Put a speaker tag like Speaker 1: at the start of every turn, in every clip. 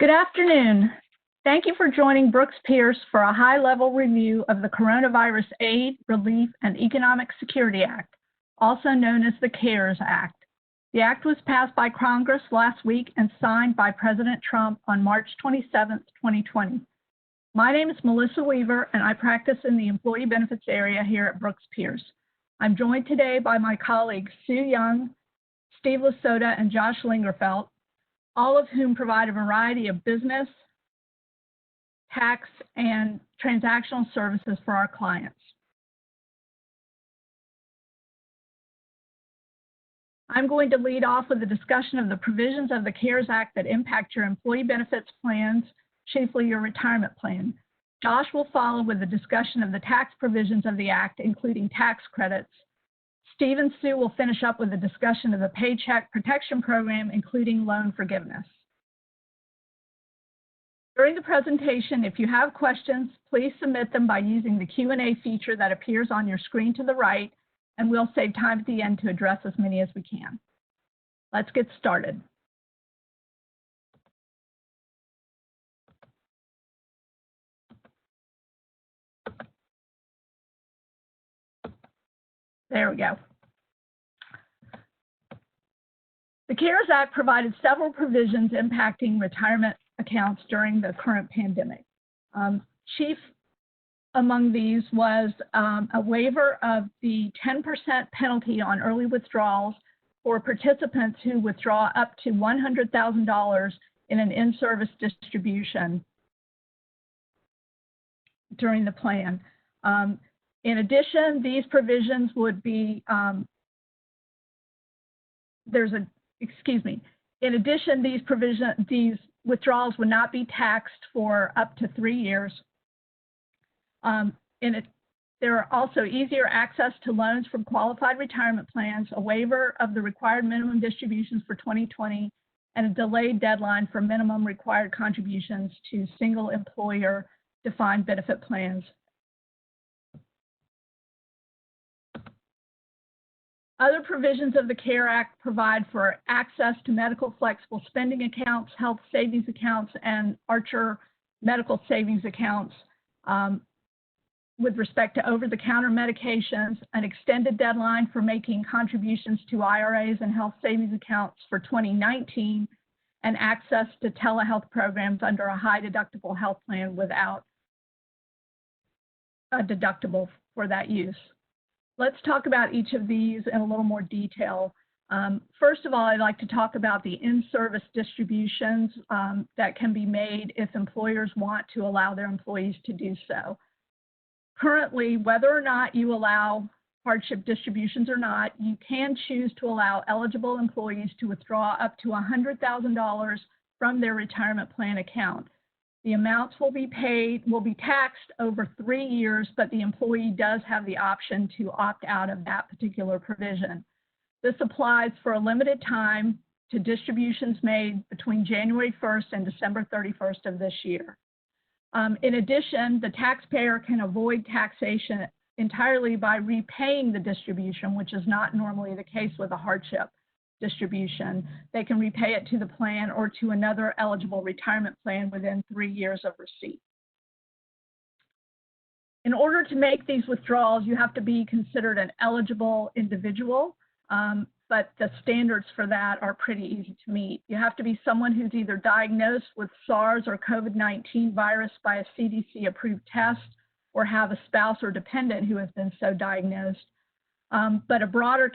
Speaker 1: Good afternoon. Thank you for joining Brooks Pierce for a high-level review of the Coronavirus Aid, Relief, and Economic Security Act, also known as the CARES Act. The act was passed by Congress last week and signed by President Trump on March 27, 2020. My name is Melissa Weaver, and I practice in the Employee Benefits area here at Brooks Pierce. I'm joined today by my colleagues Sue Young, Steve Lasota, and Josh Lingerfelt, all of whom provide a variety of business, tax, and transactional services for our clients. I'm going to lead off with a discussion of the provisions of the CARES Act that impact your employee benefits plans, chiefly your retirement plan. Josh will follow with a discussion of the tax provisions of the Act, including tax credits. Steve and Sue will finish up with a discussion of the Paycheck Protection Program, including loan forgiveness. During the presentation, if you have questions, please submit them by using the Q&A feature that appears on your screen to the right, and we'll save time at the end to address as many as we can. Let's get started. There we go. The CARES Act provided several provisions impacting retirement accounts during the current pandemic. Chief among these was a waiver of the 10% penalty on early withdrawals for participants who withdraw up to $100,000 in an in-service distribution during the plan. In addition, these provisions would be, in addition, these withdrawals would not be taxed for up to 3 years. There are also easier access to loans from qualified retirement plans, a waiver of the required minimum distributions for 2020, and a delayed deadline for minimum required contributions to single employer defined benefit plans. Other provisions of the CARE Act provide for access to medical flexible spending accounts, health savings accounts, and Archer medical savings accounts with respect to over-the-counter medications, an extended deadline for making contributions to IRAs and health savings accounts for 2019, and access to telehealth programs under a high-deductible health plan without a deductible for that use. Let's talk about each of these in a little more detail. First of all, I'd like to talk about the in-service distributions that can be made if employers want to allow their employees to do so. Currently, whether or not you allow hardship distributions or not, you can choose to allow eligible employees to withdraw up to $100,000 from their retirement plan account. The amounts will be taxed over 3 years, but the employee does have the option to opt out of that particular provision. This applies for a limited time to distributions made between January 1st and December 31st of this year. In addition, the taxpayer can avoid taxation entirely by repaying the distribution, which is not normally the case with a hardship distribution. They can repay it to the plan or to another eligible retirement plan within 3 years of receipt. In order to make these withdrawals, you have to be considered an eligible individual, but the standards for that are pretty easy to meet. You have to be someone who's either diagnosed with SARS or COVID-19 virus by a CDC-approved test, or have a spouse or dependent who has been so diagnosed. But a broader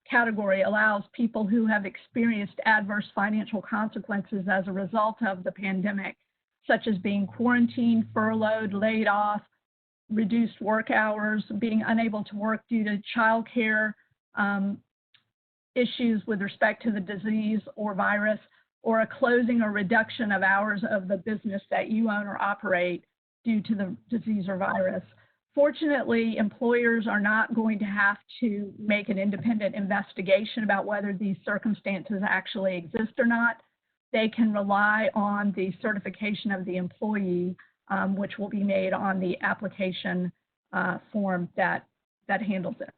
Speaker 1: category allows people who have experienced adverse financial consequences as a result of the pandemic, such as being quarantined, furloughed, laid off, reduced work hours, being unable to work due to childcare issues with respect to the disease or virus, or a closing or reduction of hours of the business that you own or operate due to the disease or virus. Fortunately, employers are not going to have to make an independent investigation about whether these circumstances actually exist or not. They can rely on the certification of the employee, which will be made on the application form that handles it.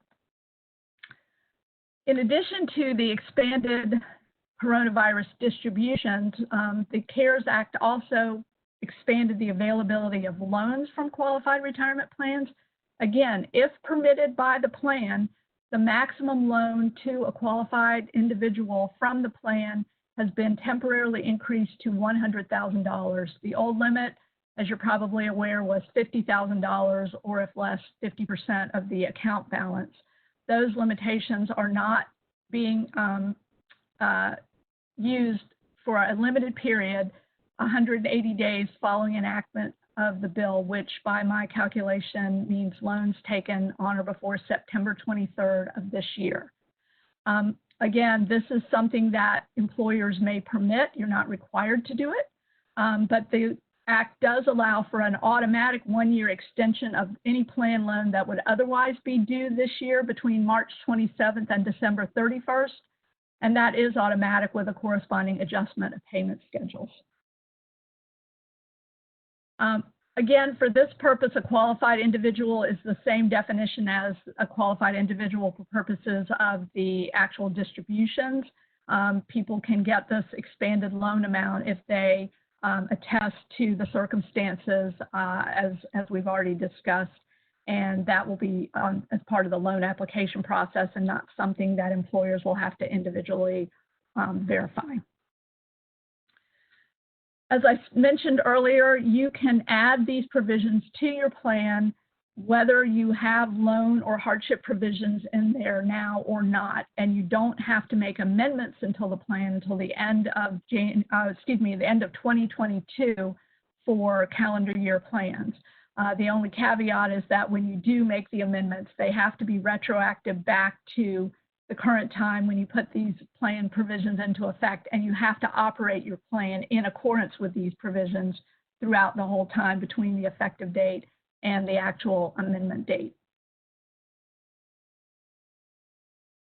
Speaker 1: In addition to the expanded coronavirus distributions, the CARES Act also expanded the availability of loans from qualified retirement plans. Again, if permitted by the plan, the maximum loan to a qualified individual from the plan has been temporarily increased to $100,000. The old limit, as you're probably aware, was $50,000, or if less, 50% of the account balance. Those limitations are not being used for a limited period, 180 days following enactment of the bill, which by my calculation means loans taken on or before September 23rd of this year. Again, this is something that employers may permit. You're not required to do it, but the Act does allow for an automatic one-year extension of any plan loan that would otherwise be due this year between March 27th and December 31st, and that is automatic with a corresponding adjustment of payment schedules. Again, for this purpose, a qualified individual is the same definition as a qualified individual for purposes of the actual distributions. People can get this expanded loan amount if they attest to the circumstances as we've already discussed, and that will be as part of the loan application process and not something that employers will have to individually verify. As I mentioned earlier, you can add these provisions to your plan whether you have loan or hardship provisions in there now or not, and you don't have to make amendments until the plan until the end of the end of 2022 for calendar year plans. The only caveat is that when you do make the amendments, they have to be retroactive back to the current time when you put these plan provisions into effect, and you have to operate your plan in accordance with these provisions throughout the whole time between the effective date and the actual amendment date.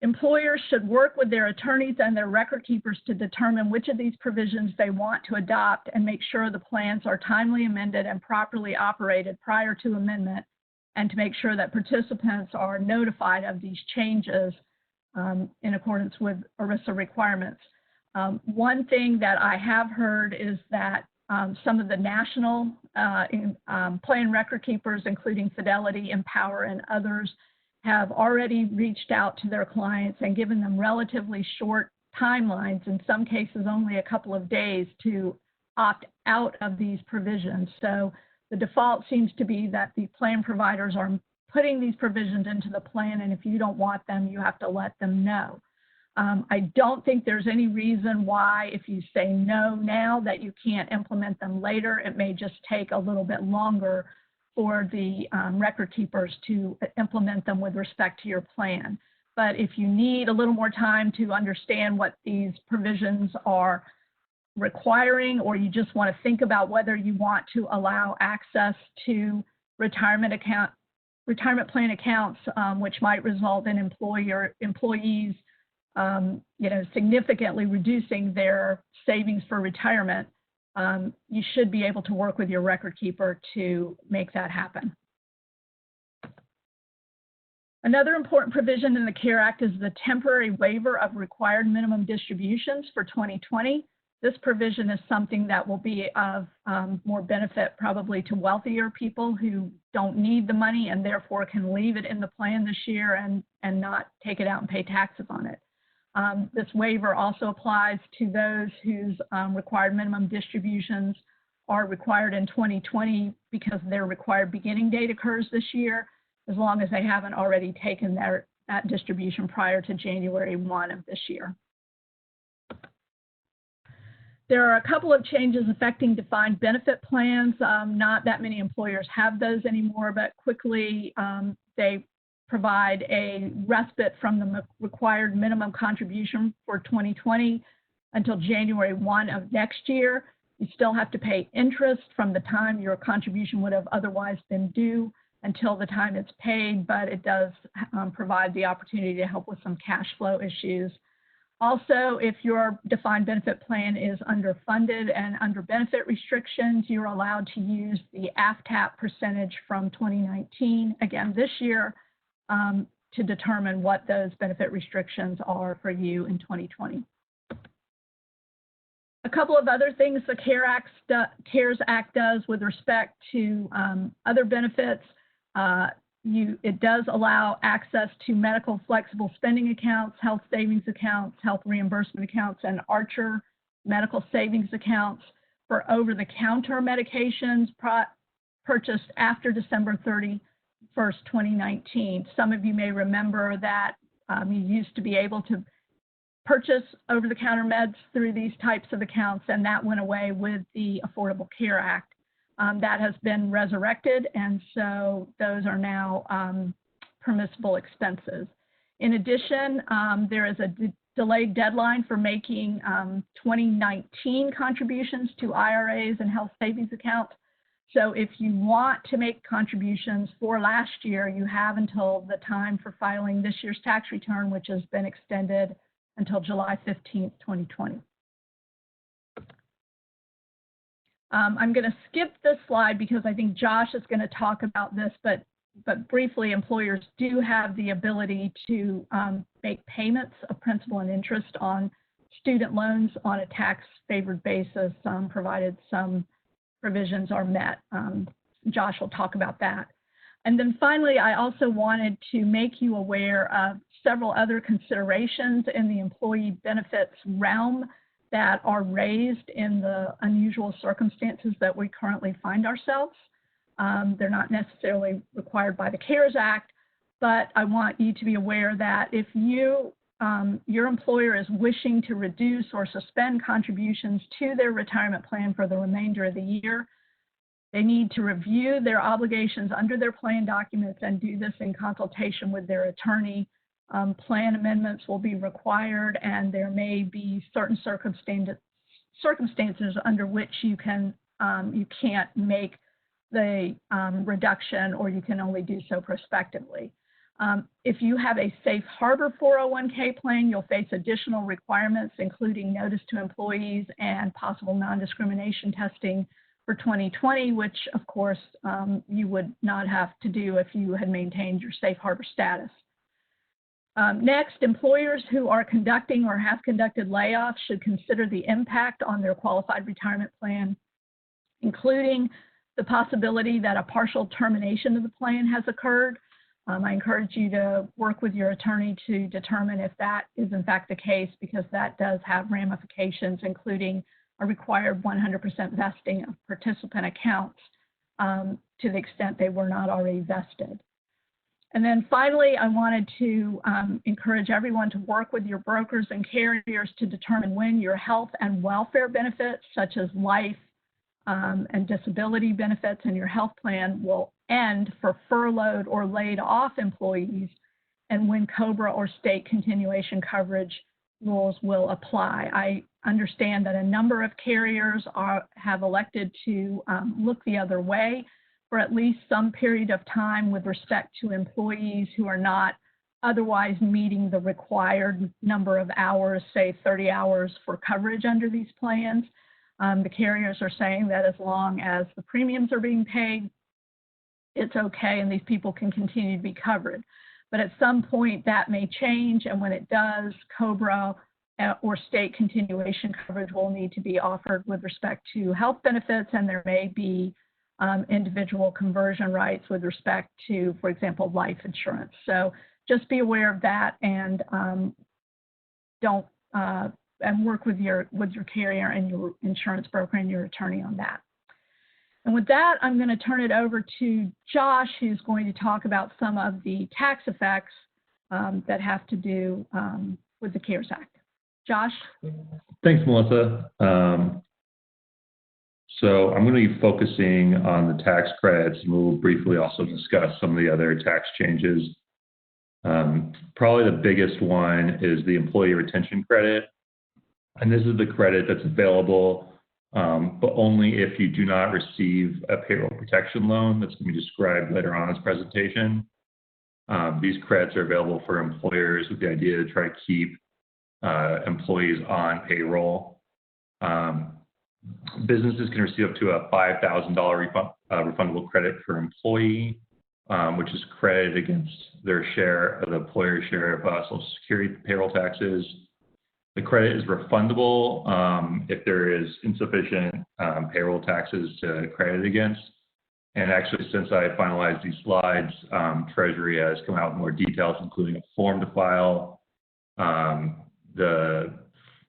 Speaker 1: Employers should work with their attorneys and their record keepers to determine which of these provisions they want to adopt and make sure the plans are timely amended and properly operated prior to amendment, and to make sure that participants are notified of these changes in accordance with ERISA requirements. One thing that I have heard is that some of the national plan record keepers, including Fidelity, Empower, and others, have already reached out to their clients and given them relatively short timelines, in some cases only a couple of days, to opt out of these provisions. So the default seems to be that the plan providers are putting these provisions into the plan, and if you don't want them, you have to let them know. I don't think there's any reason why, if you say no now, that you can't implement them later. It may just take a little bit longer for the record keepers to implement them with respect to your plan. But if you need a little more time to understand what these provisions are requiring, or you just want to think about whether you want to allow access to retirement plan accounts, which might result in employees significantly reducing their savings for retirement, you should be able to work with your record keeper to make that happen. Another important provision in the CARE Act is the temporary waiver of required minimum distributions for 2020. This provision is something that will be of more benefit probably to wealthier people who don't need the money and therefore can leave it in the plan this year and not take it out and pay taxes on it. This waiver also applies to those whose required minimum distributions are required in 2020 because their required beginning date occurs this year, as long as they haven't already taken that distribution prior to January 1 of this year. There are a couple of changes affecting defined benefit plans. Not that many employers have those anymore, but quickly they provide a respite from the required minimum contribution for 2020 until January 1 of next year. You still have to pay interest from the time your contribution would have otherwise been due until the time it's paid, but it does provide the opportunity to help with some cash flow issues. Also, if your defined benefit plan is underfunded and under benefit restrictions, you're allowed to use the AFTAP percentage from 2019, again this year, to determine what those benefit restrictions are for you in 2020. A couple of other things the CARES Act does with respect to other benefits. It does allow access to medical flexible spending accounts, health savings accounts, health reimbursement accounts, and Archer medical savings accounts for over-the-counter medications purchased after December 31st, 2019. Some of you may remember that you used to be able to purchase over-the-counter meds through these types of accounts, and that went away with the Affordable Care Act. That has been resurrected, and so those are now permissible expenses. In addition, there is a delayed deadline for making 2019 contributions to IRAs and health savings accounts. So if you want to make contributions for last year, you have until the time for filing this year's tax return, which has been extended until July 15th, 2020. I'm going to skip this slide because I think Josh is going to talk about this, but briefly, employers do have the ability to make payments of principal and interest on student loans on a tax-favored basis, provided some provisions are met. Josh will talk about that. And then finally, I also wanted to make you aware of several other considerations in the employee benefits realm that are raised in the unusual circumstances that we currently find ourselves. They're not necessarily required by the CARES Act, but I want you to be aware that if your employer is wishing to reduce or suspend contributions to their retirement plan for the remainder of the year, they need to review their obligations under their plan documents and do this in consultation with their attorney. Plan amendments will be required, and there may be certain circumstances under which you can't make the reduction, or you can only do so prospectively. If you have a safe harbor 401k plan, you'll face additional requirements, including notice to employees and possible non-discrimination testing for 2020, which of course you would not have to do if you had maintained your safe harbor status. Next, employers who are conducting or have conducted layoffs should consider the impact on their qualified retirement plan, including the possibility that a partial termination of the plan has occurred. I encourage you to work with your attorney to determine if that is in fact the case, because that does have ramifications, including a required 100% vesting of participant accounts to the extent they were not already vested. And then finally, I wanted to encourage everyone to work with your brokers and carriers to determine when your health and welfare benefits, such as life and disability benefits in your health plan, will end for furloughed or laid off employees, and when COBRA or state continuation coverage rules will apply. I understand that a number of carriers have elected to look the other way for at least some period of time with respect to employees who are not otherwise meeting the required number of hours, say 30 hours for coverage under these plans. The carriers are saying that as long as the premiums are being paid, it's okay and these people can continue to be covered. But at some point that may change, and when it does, COBRA or state continuation coverage will need to be offered with respect to health benefits, and there may be individual conversion rights with respect to, for example, life insurance. So just be aware of that, and and work with your carrier and your insurance broker and your attorney on that. And with that, I'm going to turn it over to Josh, who's going to talk about some of the tax effects that have to do with the CARES Act. Josh?
Speaker 2: Thanks, Melissa. So I'm going to be focusing on the tax credits, and we'll briefly also discuss some of the other tax changes. Probably the biggest one is the employee retention credit. And this is the credit that's available, but only if you do not receive a payroll protection loan that's going to be described later on in this presentation. These credits are available for employers with the idea to try to keep employees on payroll. Businesses can receive up to a $5,000 refundable credit per employee, which is credited against their share of the employer's share of Social Security payroll taxes. The credit is refundable if there is insufficient payroll taxes to credit against. And actually, since I finalized these slides, Treasury has come out with more details, including a form to file. The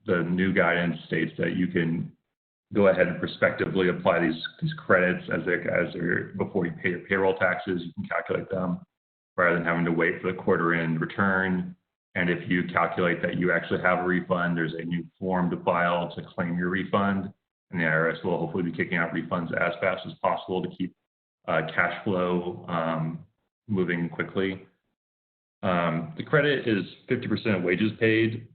Speaker 2: new guidance states that you can go ahead and prospectively apply these credits as they're before you pay your payroll taxes. You can calculate them rather than having to wait for the quarter end return. And if you calculate that you actually have a refund, there's a new form to file to claim your refund. And the IRS will hopefully be kicking out refunds as fast as possible to keep cash flow moving quickly. The credit is 50% of wages paid.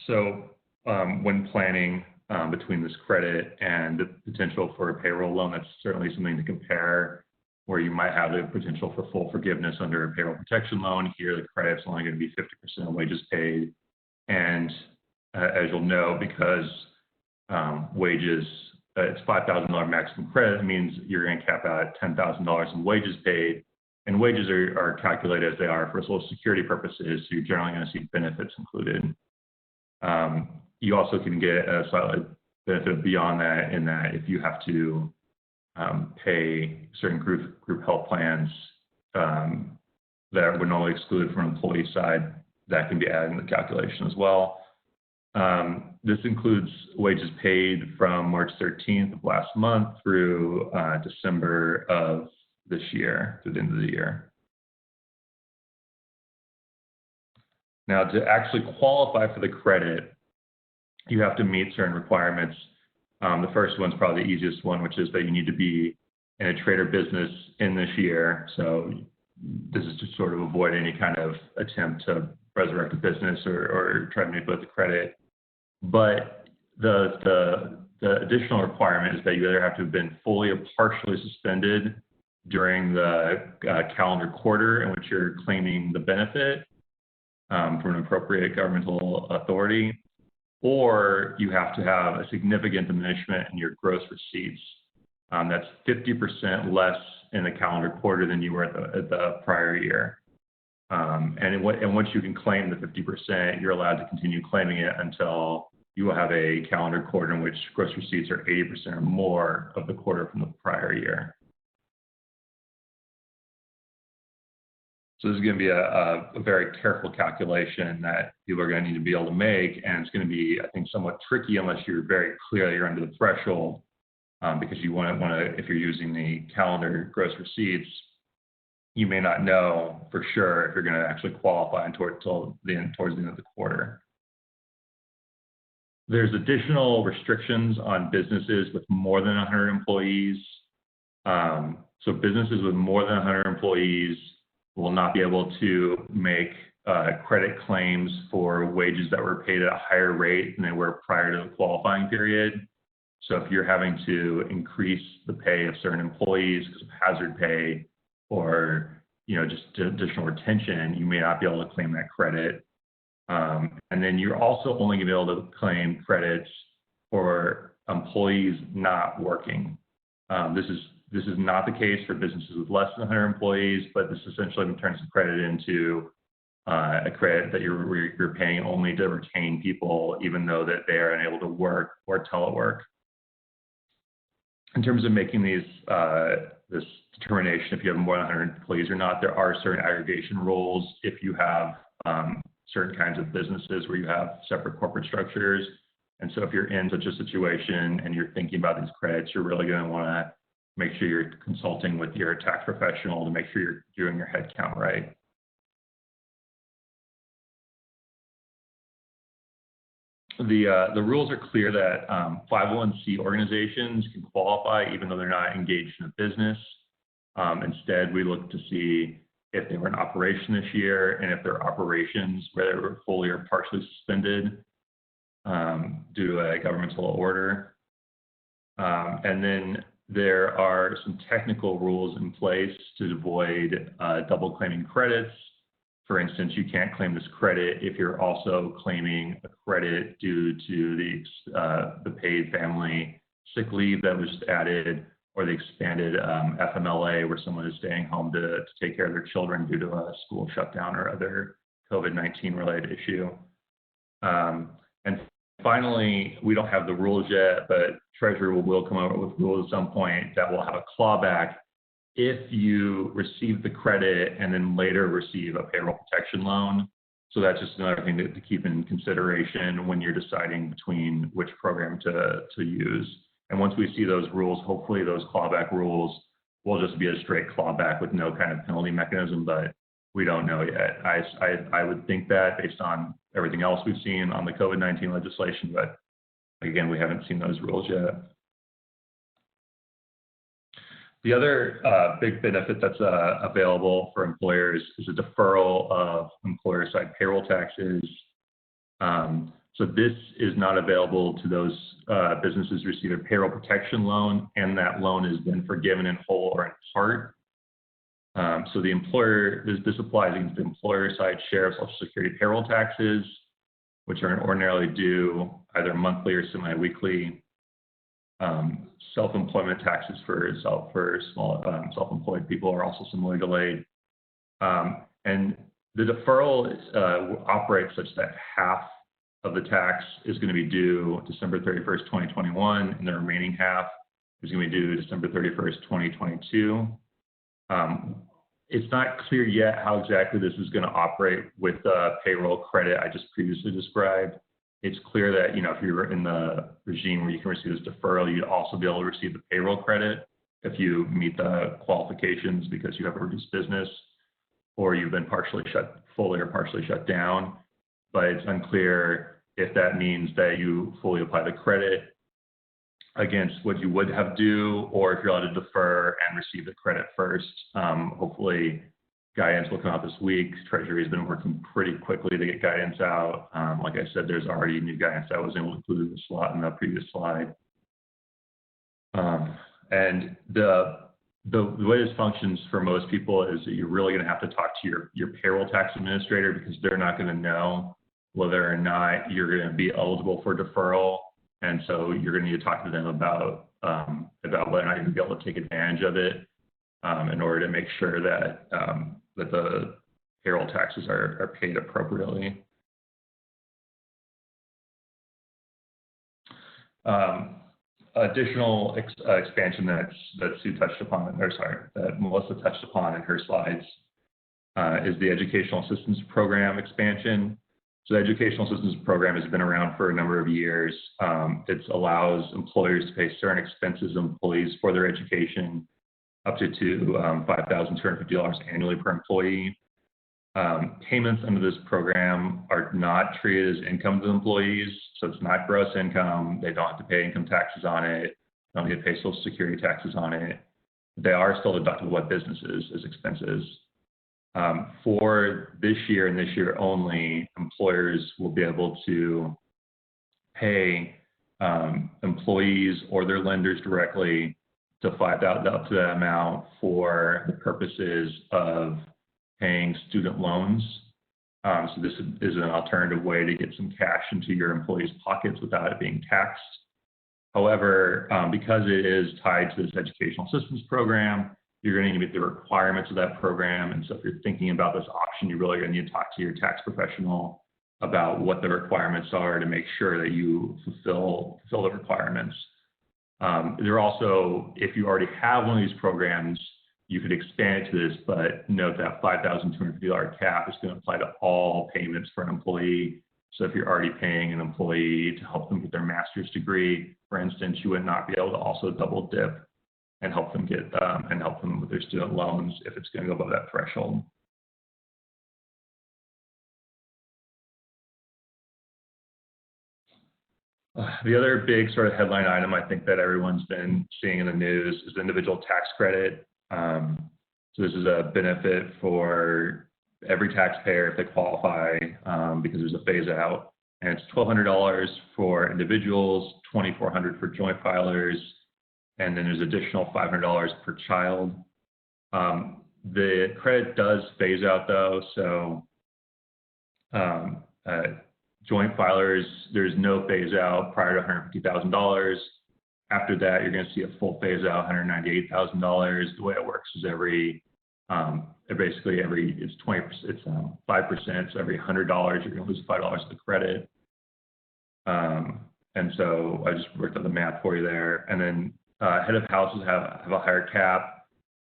Speaker 2: So when planning between this credit and the potential for a payroll loan, that's certainly something to compare, where you might have the potential for full forgiveness under a payroll protection loan. Here, the credit's only going to be 50% of wages paid. And as you'll know, because wages, it's $5,000 maximum credit, it means you're going to cap out at $10,000 in wages paid. And wages are calculated as they are for Social Security purposes, so you're generally going to see benefits included. You also can get a slight benefit beyond that, in that if you have to pay certain group health plans that were normally excluded from an employee side, that can be added in the calculation as well. This includes wages paid from March 13th of last month through December of this year, through the end of the year. Now, to actually qualify for the credit, you have to meet certain requirements. The first one's probably the easiest one, which is that you need to be in a trade or business in this year. So this is to sort of avoid any kind of attempt to resurrect a business or try to manipulate the credit. But the additional requirement is that you either have to have been fully or partially suspended during the calendar quarter in which you're claiming the benefit from an appropriate governmental authority, or you have to have a significant diminishment in your gross receipts. That's 50% less in the calendar quarter than you were at the prior year. And once you can claim the 50%, you're allowed to continue claiming it until you will have a calendar quarter in which gross receipts are 80% or more of the quarter from the prior year. So this is going to be a very careful calculation that people are going to need to be able to make, and it's going to be, I think, somewhat tricky unless you're very clear you're under the threshold, because you want to, if you're using the calendar gross receipts, you may not know for sure if you're going to actually qualify towards the end of the quarter. There's additional restrictions on businesses with more than 100 employees. So businesses with more than 100 employees will not be able to make credit claims for wages that were paid at a higher rate than they were prior to the qualifying period. So if you're having to increase the pay of certain employees because of hazard pay or just additional retention, you may not be able to claim that credit. And then you're also only going to be able to claim credits for employees not working. This is not the case for businesses with less than 100 employees, but this essentially turns the credit into a credit that you're paying only to retain people, even though that they are unable to work or telework. In terms of making this determination if you have more than 100 employees or not, there are certain aggregation rules if you have certain kinds of businesses where you have separate corporate structures. And so if you're in such a situation and you're thinking about these credits, you're really going to want to make sure you're consulting with your tax professional to make sure you're doing your head count right. The rules are clear that 501c organizations can qualify even though they're not engaged in a business. Instead, we look to see if they were in operation this year and if their operations, whether were fully or partially suspended due to a governmental order. And then there are some technical rules in place to avoid double claiming credits. For instance, you can't claim this credit if you're also claiming a credit due to the paid family sick leave that was just added, or the expanded FMLA, where someone is staying home to take care of their children due to a school shutdown or other COVID-19 related issue. And finally, we don't have the rules yet, but Treasury will come out with rules at some point that will have a clawback if you receive the credit and then later receive a payroll protection loan. So that's just another thing to keep in consideration when you're deciding between which program to use. And once we see those rules, hopefully those clawback rules will just be a straight clawback with no kind of penalty mechanism, but we don't know yet. I would think that based on everything else we've seen on the COVID-19 legislation, but again, we haven't seen those rules yet. The other big benefit that's available for employers is a deferral of employer-side payroll taxes. So this is not available to those businesses who receive a payroll protection loan, and that loan has been forgiven in whole or in part. So the employer, this applies against the employer-side share of Social Security payroll taxes, which are ordinarily due either monthly or semi-weekly. Self-employment taxes for small self-employed people are also similarly delayed. And the deferral operates such that half of the tax is going to be due December 31st, 2021, and the remaining half is going to be due December 31st, 2022. It's not clear yet how exactly this is going to operate with the payroll credit I just previously described. It's clear that, if you're in the regime where you can receive this deferral, you'd also be able to receive the payroll credit if you meet the qualifications because you have a reduced business or you've been fully or partially shut down. But it's unclear if that means that you fully apply the credit against what you would have due, or if you're allowed to defer and receive the credit first. Hopefully, guidance will come out this week. Treasury has been working pretty quickly to get guidance out. Like I said, there's already new guidance that was included in the previous slide. And the way this functions for most people is that you're really going to have to talk to your payroll tax administrator because they're not going to know whether or not you're going to be eligible for deferral. And so you're going to need to talk to them about whether or not you're going to be able to take advantage of it in order to make sure that that the payroll taxes are paid appropriately. Additional expansion that Sue touched upon, that Melissa touched upon in her slides, is the Educational Assistance Program expansion. So the Educational Assistance Program has been around for a number of years. It allows employers to pay certain expenses of employees for their education up to $5,250 annually per employee. Payments under this program are not treated as income to the employees, so it's not gross income. They don't have to pay income taxes on it. They don't get to pay Social Security taxes on it. They are still deductible by businesses as expenses. For this year and this year only, employers will be able to pay employees or their lenders directly to up to that amount for the purposes of paying student loans. So this is an alternative way to get some cash into your employees' pockets without it being taxed. However, because it is tied to this educational assistance program, you're going to need to meet the requirements of that program. And so if you're thinking about this option, you're really going to need to talk to your tax professional about what the requirements are to make sure that you fulfill the requirements. There are also, if you already have one of these programs, you could expand it to this, but note that $5,250 cap is going to apply to all payments for an employee. So if you're already paying an employee to help them get their master's degree, for instance, you would not be able to also double dip and help them with their student loans if it's going to go above that threshold. The other big sort of headline item I think that everyone's been seeing in the news is the individual tax credit. So this is a benefit for every taxpayer if they qualify because there's a phase out, and it's $1,200 for individuals, $2,400 for joint filers, and then there's additional $500 per child. The credit does phase out though, so joint filers, there's no phase out prior to $150,000. After that, you're going to see a full phase out, $198,000. The way it works is it's 5%. So every $100, you're going to lose $5 of the credit. And so I just worked on the math for you there. And then head of houses have a higher cap.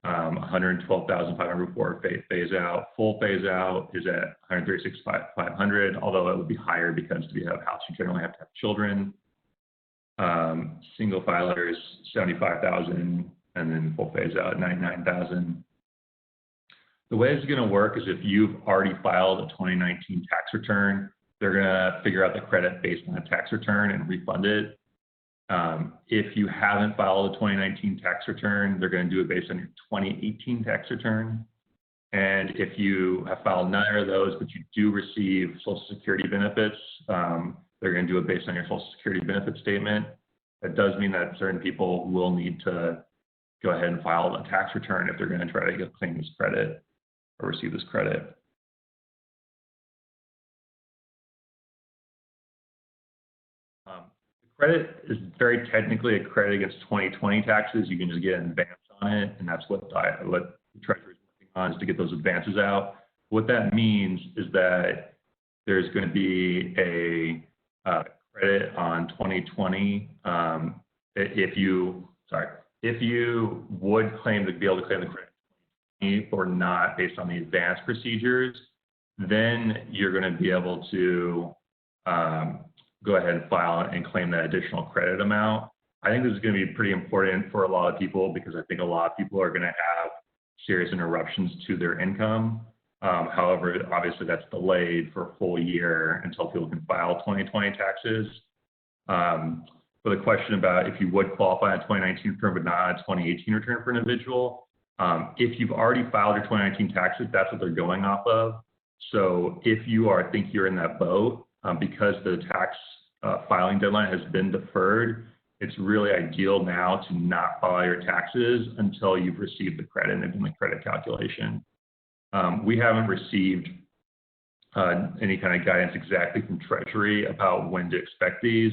Speaker 2: 112,500 before phase out. Full phase out is at 136,500, although it would be higher because to be head of house, you generally have to have children. Single filers, 75,000, and then full phase out, 99,000. The way it's going to work is if you've already filed a 2019 tax return, they're going to figure out the credit based on the tax return and refund it. If you haven't filed a 2019 tax return, they're going to do it based on your 2018 tax return. And if you have filed neither of those, but you do receive Social Security benefits, they're going to do it based on your Social Security benefit statement. That does mean that certain people will need to go ahead and file a tax return if they're going to try to claim this credit or receive this credit. Credit is very technically a credit against 2020 taxes. You can just get an advance on it, and that's what the Treasury is working on, is to get those advances out. What that means is that there's going to be a credit on 2020 if you would claim to be able to claim the credit or not based on the advance procedures, then you're going to be able to go ahead and file and claim that additional credit amount. I think this is going to be pretty important for a lot of people because I think a lot of people are going to have serious interruptions to their income. However, obviously that's delayed for a full year until people can file 2020 taxes. For the question about if you would qualify a 2019 return but not a 2018 return for an individual, if you've already filed your 2019 taxes, that's what they're going off of. So if you think you're in that boat, because the tax filing deadline has been deferred, it's really ideal now to not file your taxes until you've received the credit and done the credit calculation. We haven't received any kind of guidance exactly from Treasury about when to expect these.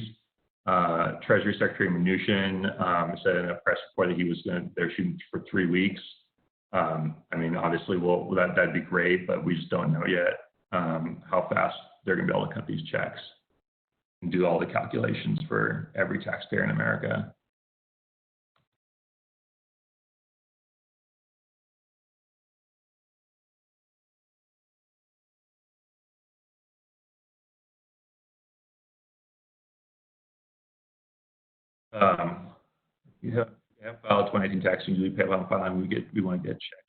Speaker 2: Treasury Secretary Mnuchin said in a press report that they're shooting for 3 weeks. I mean, obviously, that'd be great, but we just don't know yet how fast they're going to be able to cut these checks and do all the calculations for every taxpayer in America. You have filed 2019 tax, usually pay upon filing. We want to get checks.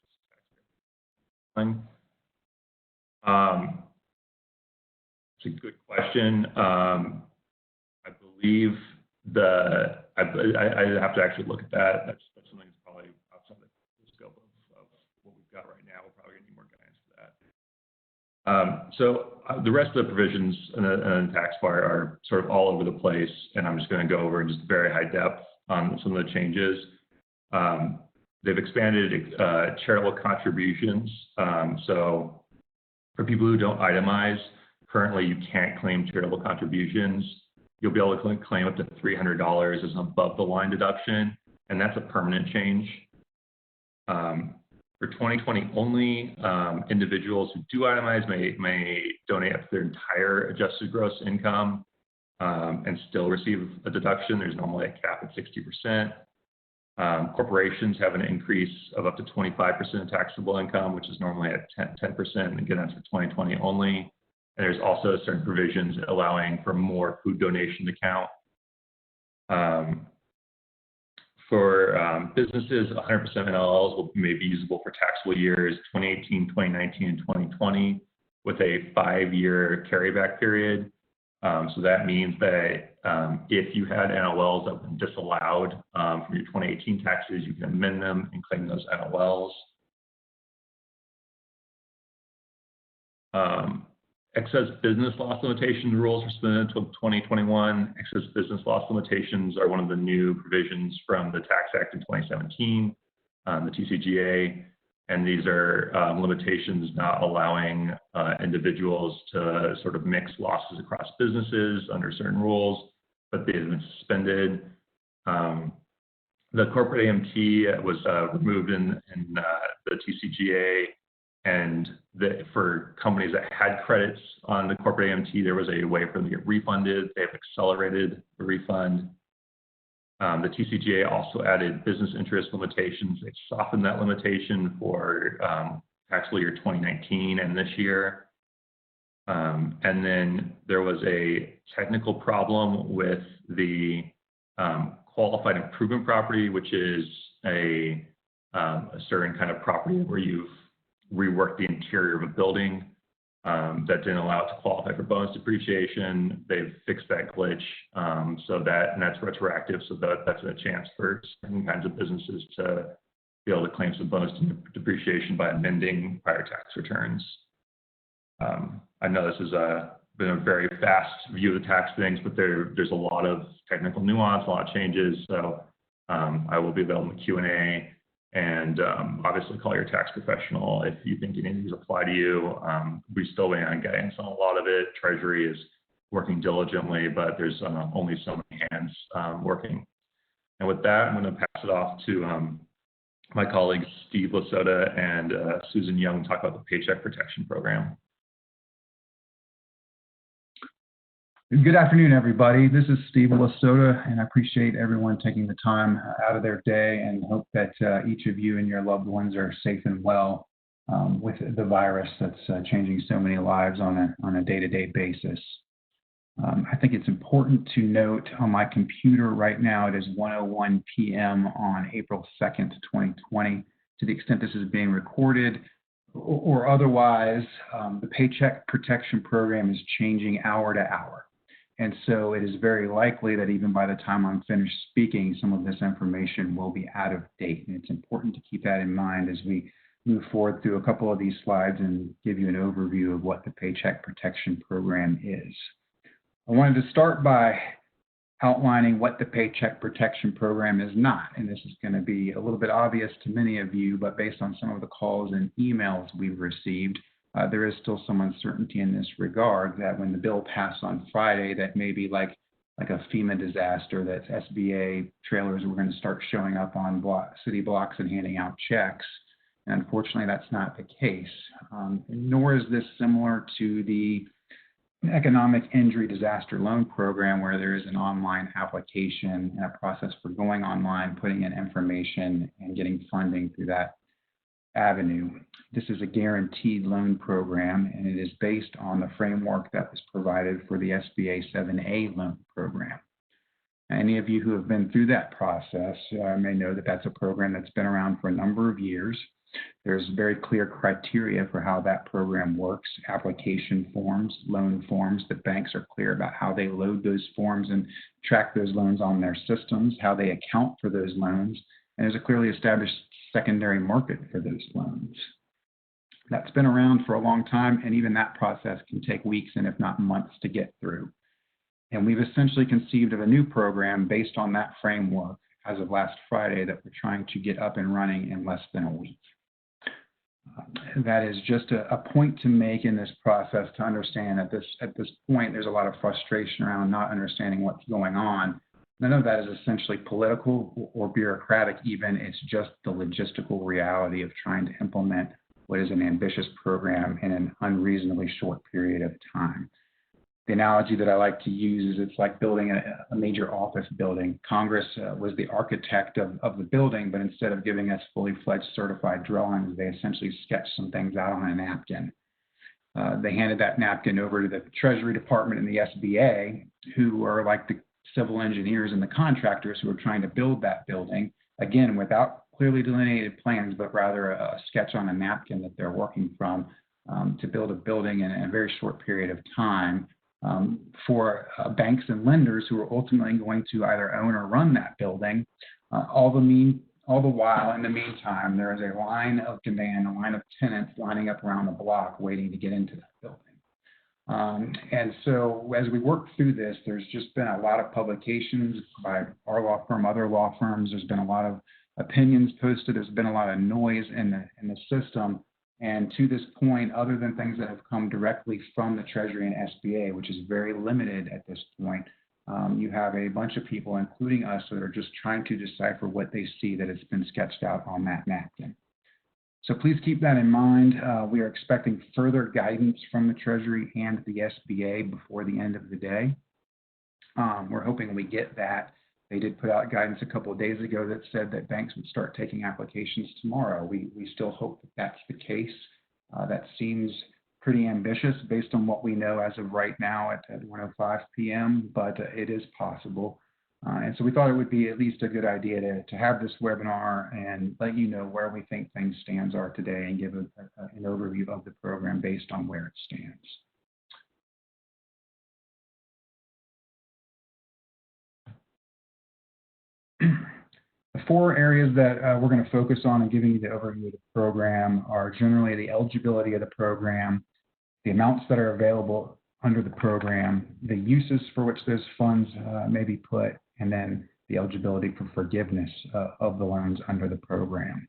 Speaker 2: It's a good question. I believe I have to actually look at that. That's something that's probably outside the scope of what we've got right now. We're probably going to need more guidance for that. So the rest of the provisions in the tax part are sort of all over the place, and I'm just going to go over in just very high depth on some of the changes. They've expanded charitable contributions. So for people who don't itemize, currently you can't claim charitable contributions. You'll be able to claim up to $300 as an above the line deduction, and that's a permanent change. For 2020 only, individuals who do itemize may donate up to their entire adjusted gross income and still receive a deduction. There's normally a cap at 60%. Corporations have an increase of up to 25% of taxable income, which is normally at 10%. Again, that's for 2020 only. And there's also certain provisions allowing for more food donation to count. For businesses, 100% NOLs may be usable for taxable years 2018, 2019, and 2020 with a 5-year carryback period. So that means that if you had NOLs that were disallowed from your 2018 taxes, you can amend them and claim those NOLs. Excess business loss limitation rules were suspended until 2021. Excess business loss limitations are one of the new provisions from the Tax Act in 2017, the TCJA. And these are limitations not allowing individuals to sort of mix losses across businesses under certain rules, but they've been suspended. The corporate AMT was removed in the TCJA And for companies that had credits on the corporate AMT, there was a way for them to get refunded. They have accelerated the refund. The TCJA also added business interest limitations. They softened that limitation for fiscal year 2019 and this year. And then there was a technical problem with the qualified improvement property, which is a certain kind of property where you've reworked the interior of a building that didn't allow it to qualify for bonus depreciation. They've fixed that glitch, and that's retroactive, so that's a chance for certain kinds of businesses to be able to claim some bonus depreciation by amending prior tax returns. I know this has been a very fast view of the tax things, but there's a lot of technical nuance, a lot of changes, so I will be available in the Q&A. And obviously call your tax professional if you think any of these apply to you. We still waiting on guidance on a lot of it. Treasury is working diligently, but there's only so many hands working. And with that, I'm going to pass it off to my colleagues, Steve Lasota and Susan Young, to talk about the Paycheck Protection Program.
Speaker 3: Good afternoon, everybody. This is Steve Lasota, and I appreciate everyone taking the time out of their day and hope that each of you and your loved ones are safe and well with the virus that's changing so many lives on a day-to-day basis. I think it's important to note on my computer right now, it is 1:01 p.m. on April 2nd, 2020. To the extent this is being recorded or otherwise, the Paycheck Protection Program is changing hour to hour. And so it is very likely that even by the time I'm finished speaking, some of this information will be out of date. And it's important to keep that in mind as we move forward through a couple of these slides and give you an overview of what the Paycheck Protection Program is. I wanted to start by outlining what the Paycheck Protection Program is not. And this is going to be a little bit obvious to many of you, but based on some of the calls and emails we've received, there is still some uncertainty in this regard that when the bill passed on Friday, that maybe like a FEMA disaster, that SBA trailers were going to start showing up on city blocks and handing out checks. And unfortunately, that's not the case. Nor is this similar to the Economic Injury Disaster Loan Program, where there is an online application and a process for going online, putting in information, and getting funding through that avenue. This is a guaranteed loan program, and it is based on the framework that was provided for the SBA 7A loan program. Any of you who have been through that process may know that that's a program that's been around for a number of years. There's very clear criteria for how that program works, application forms, loan forms. The banks are clear about how they load those forms and track those loans on their systems, how they account for those loans, and there's a clearly established secondary market for those loans. That's been around for a long time, and even that process can take weeks and if not months to get through. And we've essentially conceived of a new program based on that framework as of last Friday that we're trying to get up and running in less than a week. That is just a point to make in this process to understand at this point, there's a lot of frustration around not understanding what's going on. None of that is essentially political or bureaucratic even. It's just the logistical reality of trying to implement what is an ambitious program in an unreasonably short period of time. The analogy that I like to use is it's like building a major office building. Congress was the architect of the building, but instead of giving us fully fledged certified drawings, they essentially sketched some things out on a napkin. They handed that napkin over to the Treasury Department and the SBA, who are like the civil engineers and the contractors who are trying to build that building, again, without clearly delineated plans, but rather a sketch on a napkin that they're working from to build a building in a very short period of time for banks and lenders who are ultimately going to either own or run that building. All the while, in the meantime, there is a line of demand, a line of tenants lining up around the block waiting to get into that building. And so as we work through this, there's just been a lot of publications by our law firm, other law firms. There's been a lot of opinions posted. There's been a lot of noise in the system. And to this point, other than things that have come directly from the Treasury and SBA, which is very limited at this point, you have a bunch of people, including us, that are just trying to decipher what they see that has been sketched out on that napkin. So please keep that in mind. We are expecting further guidance from the Treasury and the SBA before the end of the day. We're hoping we get that. They did put out guidance a couple of days ago that said that banks would start taking applications tomorrow. We still hope that that's the case. That seems pretty ambitious based on what we know as of right now at 1:05 p.m., but it is possible. And so we thought it would be at least a good idea to have this webinar and let you know where we think things stands are today and give an overview of the program based on where it stands. The four areas that we're going to focus on in giving you the overview of the program are generally the eligibility of the program, the amounts that are available under the program, the uses for which those funds may be put, and then the eligibility for forgiveness of the loans under the program.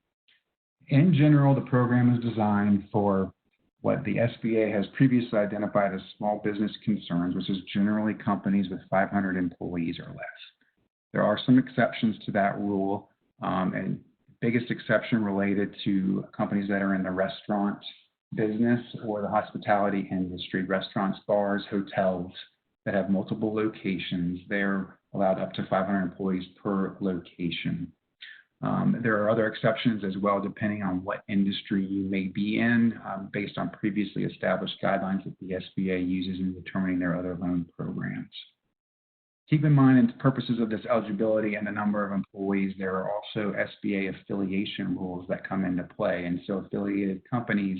Speaker 3: In general, the program is designed for what the SBA has previously identified as small business concerns, which is generally companies with 500 employees or less. There are some exceptions to that rule, and the biggest exception related to companies that are in the restaurant business or the hospitality industry, restaurants, bars, hotels that have multiple locations. They're allowed up to 500 employees per location. There are other exceptions as well, depending on what industry you may be in, based on previously established guidelines that the SBA uses in determining their other loan programs. Keep in mind, in purposes of this eligibility and the number of employees, there are also SBA affiliation rules that come into play. And so affiliated companies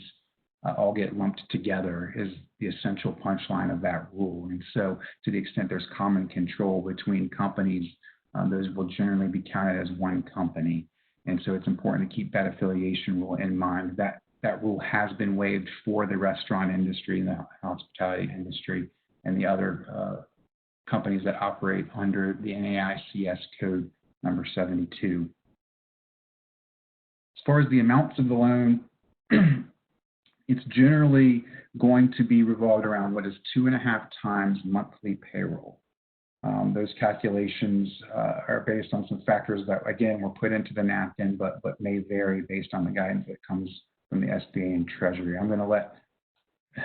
Speaker 3: all get lumped together is the essential punchline of that rule. And so to the extent there's common control between companies, those will generally be counted as one company. And so it's important to keep that affiliation rule in mind. That rule has been waived for the restaurant industry and the hospitality industry and the other companies that operate under the NAICS code number 72. As far as the amounts of the loan, it's generally going to be revolved around what is 2.5 times monthly payroll. Those calculations are based on some factors that, again, were put into the napkin, but may vary based on the guidance that comes from the SBA and Treasury. I'm going to let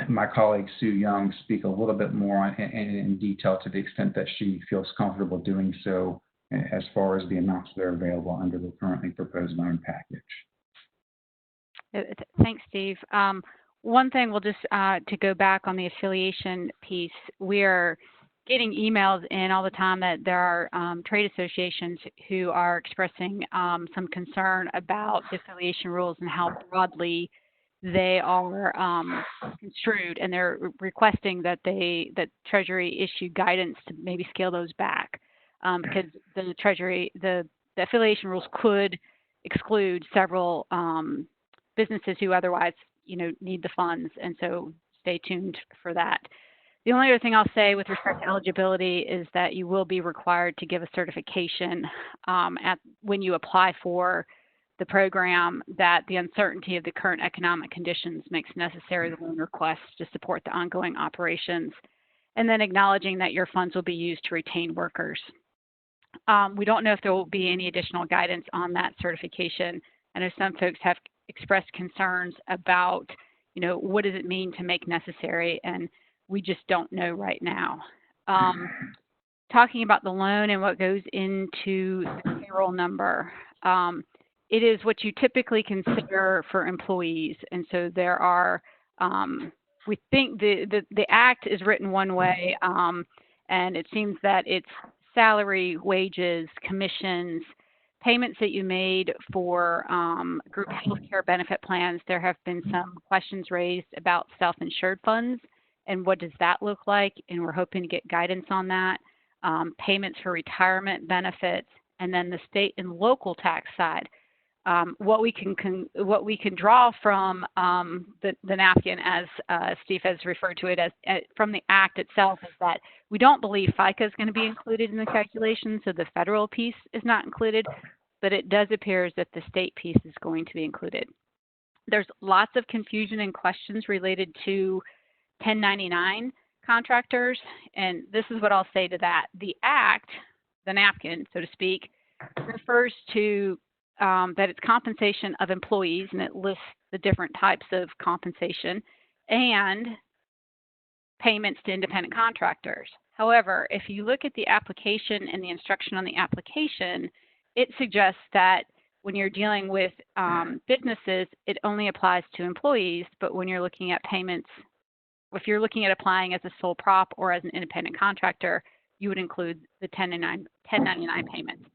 Speaker 3: my colleague Sue Young speak a little bit more in detail to the extent that she feels comfortable doing so as far as the amounts that are available under the currently proposed loan package.
Speaker 4: Thanks, Steve. One thing we'll just, to go back on the affiliation piece, we're getting emails in all the time that there are trade associations who are expressing some concern about the affiliation rules and how broadly they are construed, and they're requesting that Treasury issue guidance to maybe scale those back, because the Treasury, the affiliation rules could exclude several businesses who otherwise, need the funds, and so stay tuned for that. The only other thing I'll say with respect to eligibility is that you will be required to give a certification when you apply for the program that the uncertainty of the current economic conditions makes necessary the loan request to support the ongoing operations, and then acknowledging that your funds will be used to retain workers. We don't know if there will be any additional guidance on that certification. I know some folks have expressed concerns about, what does it mean to make necessary, and we just don't know right now. Talking about the loan and what goes into the payroll number, it is what you typically consider for employees. And so there are, we think the Act is written one way, and it seems that it's salary, wages, commissions, payments that you made for group health care benefit plans. There have been some questions raised about self-insured funds and what does that look like, and we're hoping to get guidance on that. Payments for retirement benefits, and then the state and local tax side. What we can draw from the napkin, as Steve has referred to it as from the Act itself, is that we don't believe FICA is going to be included in the calculation, so the federal piece is not included, but it does appear as if the state piece is going to be included. There's lots of confusion and questions related to 1099 contractors, and this is what I'll say to that. The Act, the napkin, so to speak, refers to that it's compensation of employees, and it lists the different types of compensation, and payments to independent contractors. However, if you look at the application and the instruction on the application, it suggests that when you're dealing with businesses, it only applies to employees, but when you're looking at payments, if you're looking at applying as a sole prop or as an independent contractor, you would include the 1099 payments.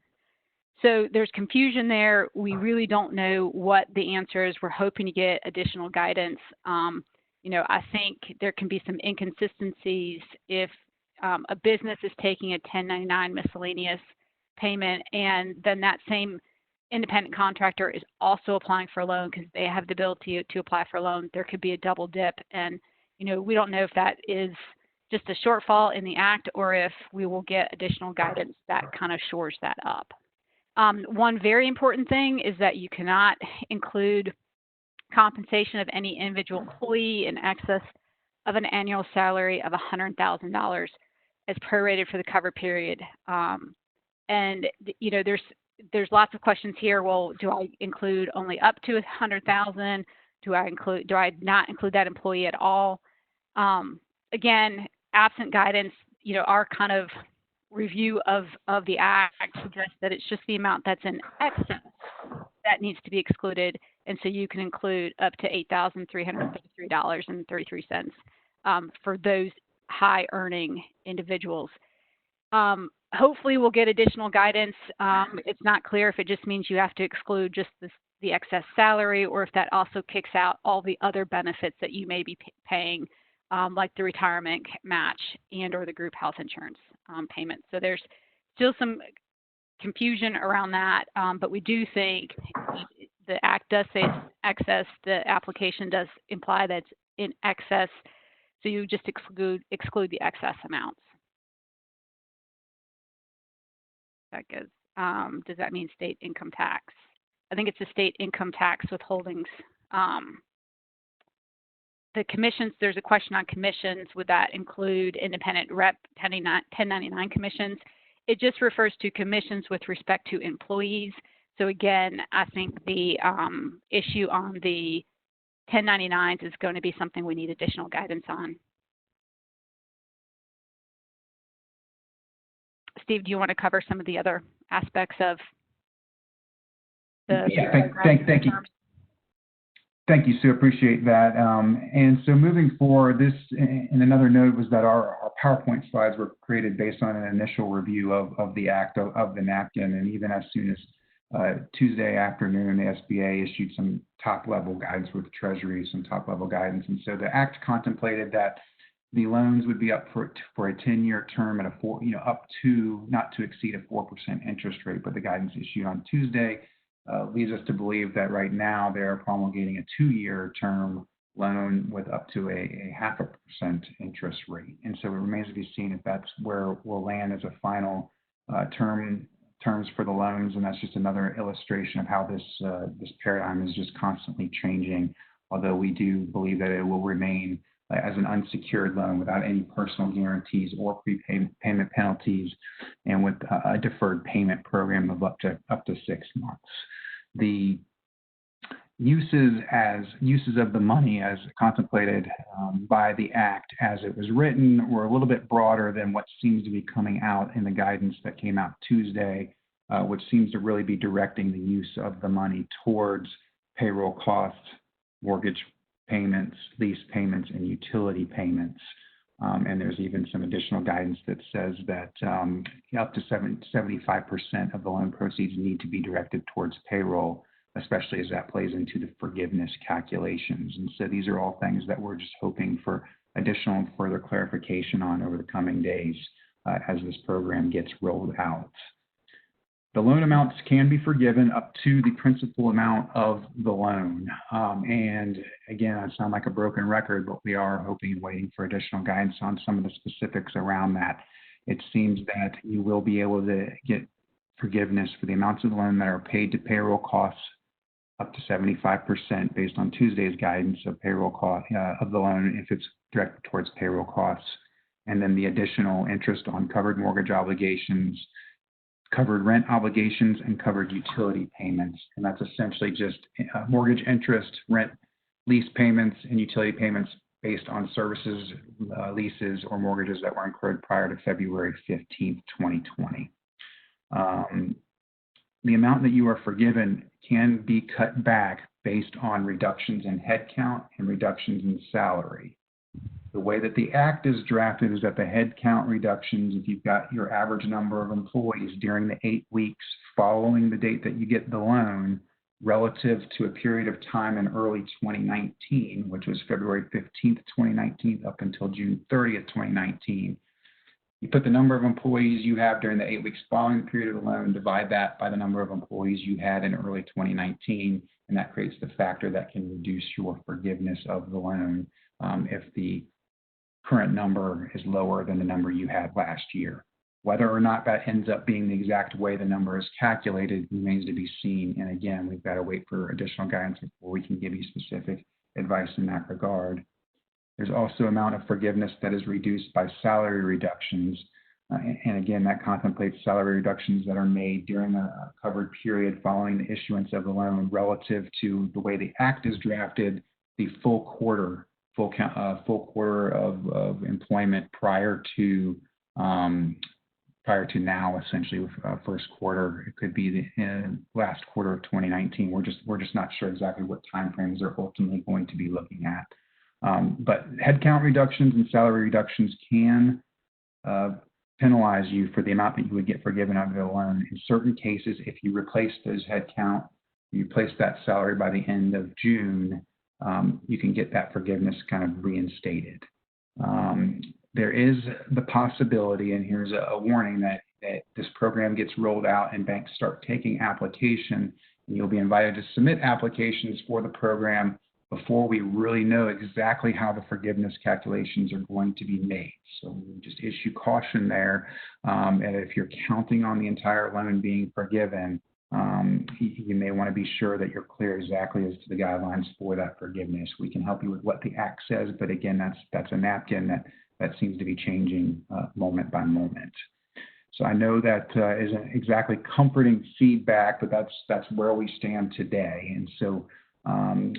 Speaker 4: So there's confusion there. We really don't know what the answer is. We're hoping to get additional guidance. I think there can be some inconsistencies if a business is taking a 1099 miscellaneous payment and then that same independent contractor is also applying for a loan because they have the ability to apply for a loan. There could be a double dip, and we don't know if that is just a shortfall in the act or if we will get additional guidance that kind of shores that up. One very important thing is that you cannot include compensation of any individual employee in excess of an annual salary of $100,000 as prorated for the cover period. There's lots of questions here. Well, do I include only up to $100,000? Do I not include that employee at all? Again, absent guidance, our kind of review of the act suggests that it's just the amount that's in excess that needs to be excluded, and so you can include up to $8,333.33 for those high-earning individuals. Hopefully, we'll get additional guidance. It's not clear if it just means you have to exclude just the excess salary, or if that also kicks out all the other benefits that you may be paying, like the retirement match and/or the group health insurance payment. So there's still some confusion around that, but we do think the Act does say it's excess. The application does imply that it's in excess, so you just exclude the excess amounts. That goes. Does that mean state income tax? I think it's the state income tax withholdings. The commissions, there's a question on commissions. Would that include independent rep 1099 commissions? It just refers to commissions with respect to employees. So again, I think the issue on the 1099s is going to be something we need additional guidance on. Steve, do you want to cover some of the other aspects of the
Speaker 3: thank you. Thank you, Sue. Appreciate that. And so moving forward, and another note was that our PowerPoint slides were created based on an initial review of the Act, of the napkin, and even as soon as Tuesday afternoon, the SBA issued some top-level guidance with the Treasury, some top-level guidance. And so the Act contemplated that the loans would be up for a 10-year term at up to, not to exceed a 4% interest rate, but the guidance issued on Tuesday leads us to believe that right now they're promulgating a 2-year term loan with up to a 0.5% interest rate. And so it remains to be seen if that's where we'll land as a final terms for the loans. And that's just another illustration of how this paradigm is just constantly changing, although we do believe that it will remain as an unsecured loan without any personal guarantees or prepayment penalties, and with a deferred payment program of up to 6 months. The uses of the money as contemplated by the Act as it was written were a little bit broader than what seems to be coming out in the guidance that came out Tuesday, which seems to really be directing the use of the money towards payroll costs, mortgage payments, lease payments, and utility payments. And there's even some additional guidance that says that up to 75% of the loan proceeds need to be directed towards payroll, especially as that plays into the forgiveness calculations. And so these are all things that we're just hoping for additional and further clarification on over the coming days as this program gets rolled out. The loan amounts can be forgiven up to the principal amount of the loan. And again, I sound like a broken record, but we are hoping and waiting for additional guidance on some of the specifics around that. It seems that you will be able to get forgiveness for the amounts of the loan that are paid to payroll costs up to 75% based on Tuesday's guidance of payroll cost of the loan if it's directed towards payroll costs. And then the additional interest on covered mortgage obligations covered rent obligations, and covered utility payments. And that's essentially just mortgage interest, rent, lease payments, and utility payments based on services, leases, or mortgages that were incurred prior to February 15th, 2020. The amount that you are forgiven can be cut back based on reductions in headcount and reductions in salary. The way that the Act is drafted is that the headcount reductions, if you've got your average number of employees during the 8 weeks following the date that you get the loan, relative to a period of time in early 2019, which was February 15th, 2019, up until June 30th, 2019, you put the number of employees you have during the 8 weeks following the period of the loan, divide that by the number of employees you had in early 2019, and that creates the factor that can reduce your forgiveness of the loan if the current number is lower than the number you had last year. Whether or not that ends up being the exact way the number is calculated remains to be seen. And again, we've got to wait for additional guidance before we can give you specific advice in that regard. There's also amount of forgiveness that is reduced by salary reductions. And again, that contemplates salary reductions that are made during a covered period following the issuance of the loan relative to the way the Act is drafted, the full quarter of employment prior to now, essentially with first quarter. It could be the last quarter of 2019. We're just not sure exactly what timeframes they're ultimately going to be looking at. But headcount reductions and salary reductions can penalize you for the amount that you would get forgiven under the loan. In certain cases, if you replace those headcount, you replace that salary by the end of June, you can get that forgiveness kind of reinstated. There is the possibility, and here's a warning, that this program gets rolled out and banks start taking application, and you'll be invited to submit applications for the program before we really know exactly how the forgiveness calculations are going to be made. So we just issue caution there. And if you're counting on the entire loan being forgiven, you may want to be sure that you're clear exactly as to the guidelines for that forgiveness. We can help you with what the Act says, but again, that's a napkin that seems to be changing moment by moment. So I know that isn't exactly comforting feedback, but that's where we stand today. And so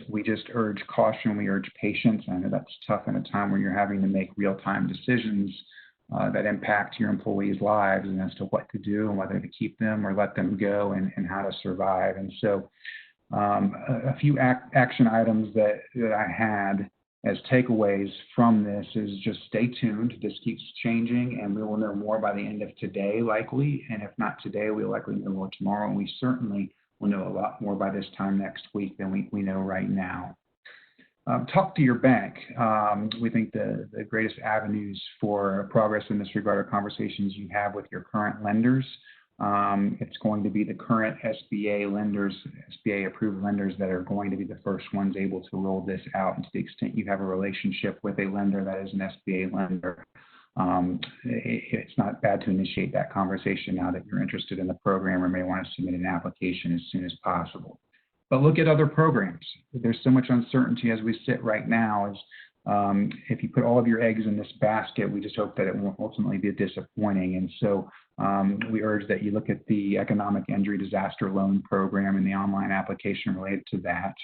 Speaker 3: we just urge caution, we urge patience. I know that's tough in a time when you're having to make real-time decisions that impact your employees' lives and as to what to do and whether to keep them or let them go and how to survive. And so a few action items that I had as takeaways from this is just stay tuned. This keeps changing, and we will know more by the end of today, likely. And if not today, we'll likely know more tomorrow. And we certainly will know a lot more by this time next week than we know right now. Talk to your bank. We think the greatest avenues for progress in this regard are conversations you have with your current lenders. It's going to be the current SBA lenders, SBA approved lenders, that are going to be the first ones able to roll this out. And to the extent you have a relationship with a lender that is an SBA lender, it's not bad to initiate that conversation now that you're interested in the program or may want to submit an application as soon as possible. But look at other programs. There's so much uncertainty as we sit right now. If you put all of your eggs in this basket, we just hope that it won't ultimately be disappointing. And so we urge that you look at the Economic Injury Disaster Loan Program and the online application related to that.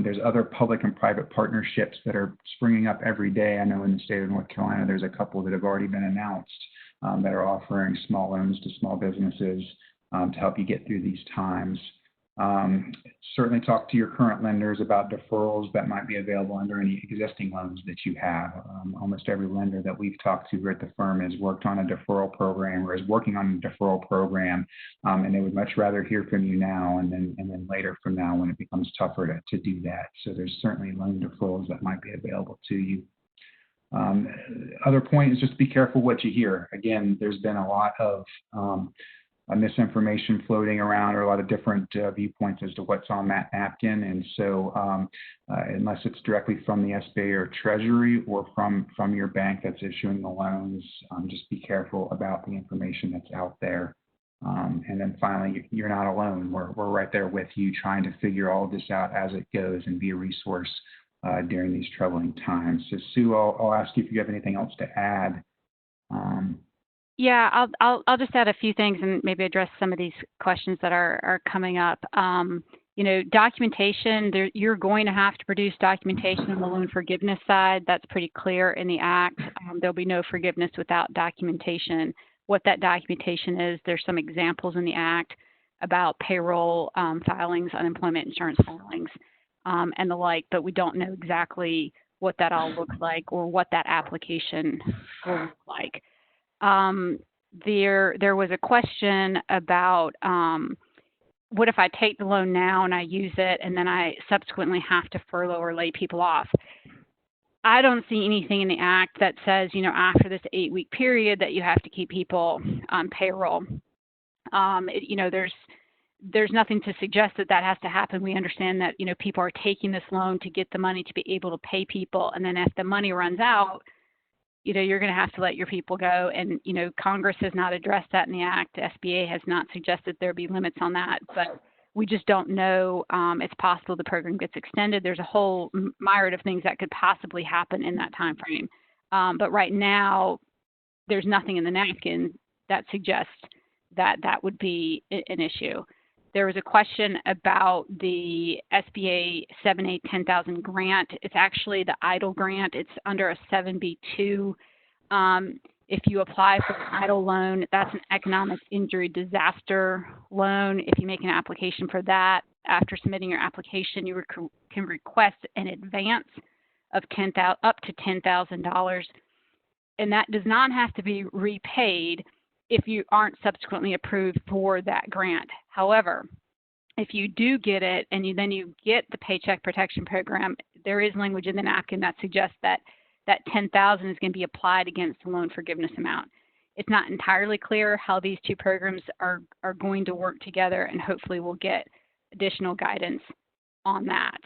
Speaker 3: There's other public and private partnerships that are springing up every day. I know in the state of North Carolina, there's a couple that have already been announced that are offering small loans to small businesses to help you get through these times. Certainly talk to your current lenders about deferrals that might be available under any existing loans that you have. Almost every lender that we've talked to here at the firm has worked on a deferral program or is working on a deferral program, and they would much rather hear from you now and then later from now when it becomes tougher to do that. So there's certainly loan deferrals that might be available to you. Other point is just be careful what you hear. Again, there's been a lot of misinformation floating around, or a lot of different viewpoints as to what's on that napkin. And so unless it's directly from the SBA or Treasury or from your bank that's issuing the loans, just be careful about the information that's out there. And then finally, you're not alone. We're right there with you trying to figure all this out as it goes and be a resource during these troubling times. So Sue, I'll ask you if you have anything else to add.
Speaker 4: Yeah, I'll just add a few things and maybe address some of these questions that are coming up. You know, documentation, you're going to have to produce documentation on the loan forgiveness side. That's pretty clear in the Act. There'll be no forgiveness without documentation. What that documentation is, there's some examples in the Act about payroll filings, unemployment insurance filings, and the like, but we don't know exactly what that all looks like or what that application will look like. There was a question about what if I take the loan now and I use it and then I subsequently have to furlough or lay people off? I don't see anything in the Act that says, you know, after this 8-week period that you have to keep people on payroll. You know, there's nothing to suggest that that has to happen. We understand that, you know, people are taking this loan to get the money to be able to pay people. And then if the money runs out, you know, you're going to have to let your people go. And, you know, Congress has not addressed that in the Act. SBA has not suggested there be limits on that, but we just don't know. It's possible the program gets extended. There's a whole myriad of things that could possibly happen in that time frame. But right now, there's nothing in the napkin that suggests that that would be an issue. There was a question about the SBA 7A 10,000 grant. It's actually the EIDL grant. It's under a 7B2. If you apply for an EIDL loan, that's an economic injury disaster loan. If you make an application for that, after submitting your application, you can request an advance of up to $10,000, and that does not have to be repaid if you aren't subsequently approved for that grant. However, if you do get it and then you get the Paycheck Protection Program, there is language in the napkin that suggests that that $10,000 is going to be applied against the loan forgiveness amount. It's not entirely clear how these two programs are going to work together, and hopefully we'll get additional guidance on that.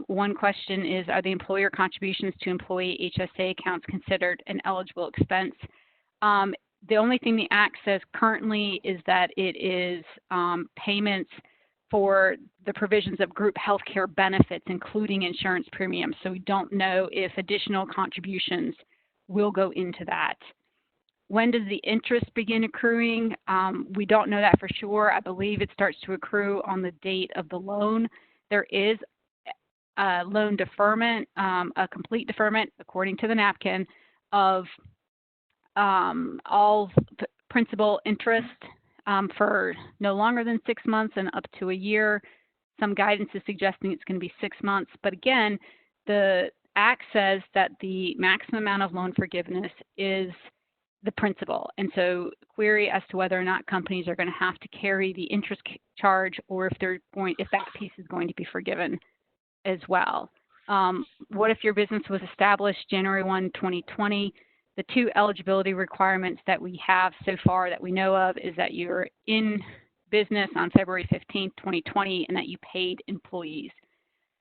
Speaker 4: One question is, are the employer contributions to employee HSA accounts considered an eligible expense? The only thing the Act says currently is that it is payments for the provisions of group health care benefits, including insurance premiums. So we don't know if additional contributions will go into that. When does the interest begin accruing? We don't know that for sure. I believe it starts to accrue on the date of the loan. There is a loan deferment, a complete deferment, according to the napkin, of all principal interest for no longer than 6 months and up to a year. Some guidance is suggesting it's going to be 6 months. But again, the Act says that the maximum amount of loan forgiveness is the principal. And so query as to whether or not companies are going to have to carry the interest charge, or if that piece is going to be forgiven as well. What if your business was established January 1, 2020? The two eligibility requirements that we have so far that we know of is that you're in business on February 15, 2020, and that you paid employees.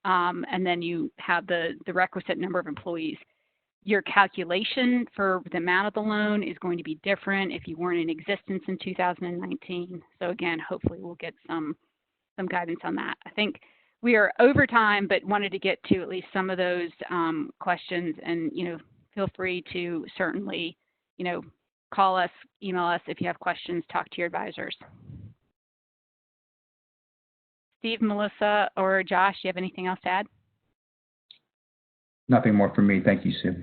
Speaker 4: And then you have the requisite number of employees. Your calculation for the amount of the loan is going to be different if you weren't in existence in 2019. So again, hopefully we'll get some guidance on that. I think we are over time, but wanted to get to at least some of those questions, and, you know, feel free to certainly, you know, call us, email us if you have questions, talk to your advisors. Steve, Melissa, or Josh, do you have anything else to add?
Speaker 3: Nothing more from me. Thank you, Sue.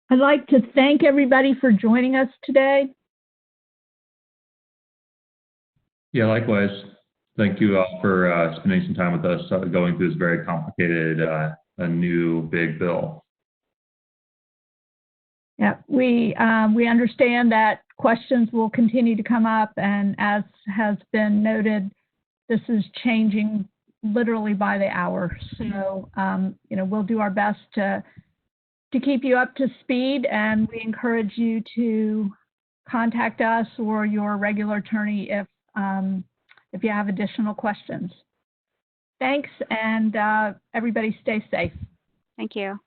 Speaker 1: I'd like to thank everybody for joining us today.
Speaker 2: Yeah, likewise. Thank you all for spending some time with us going through this very complicated, a new big bill.
Speaker 1: Yeah, we understand that questions will continue to come up, and as has been noted, this is changing literally by the hour. So, you know, we'll do our best to keep you up to speed, and we encourage you to contact us or your regular attorney if you have additional questions. Thanks, and everybody stay safe.
Speaker 4: Thank you.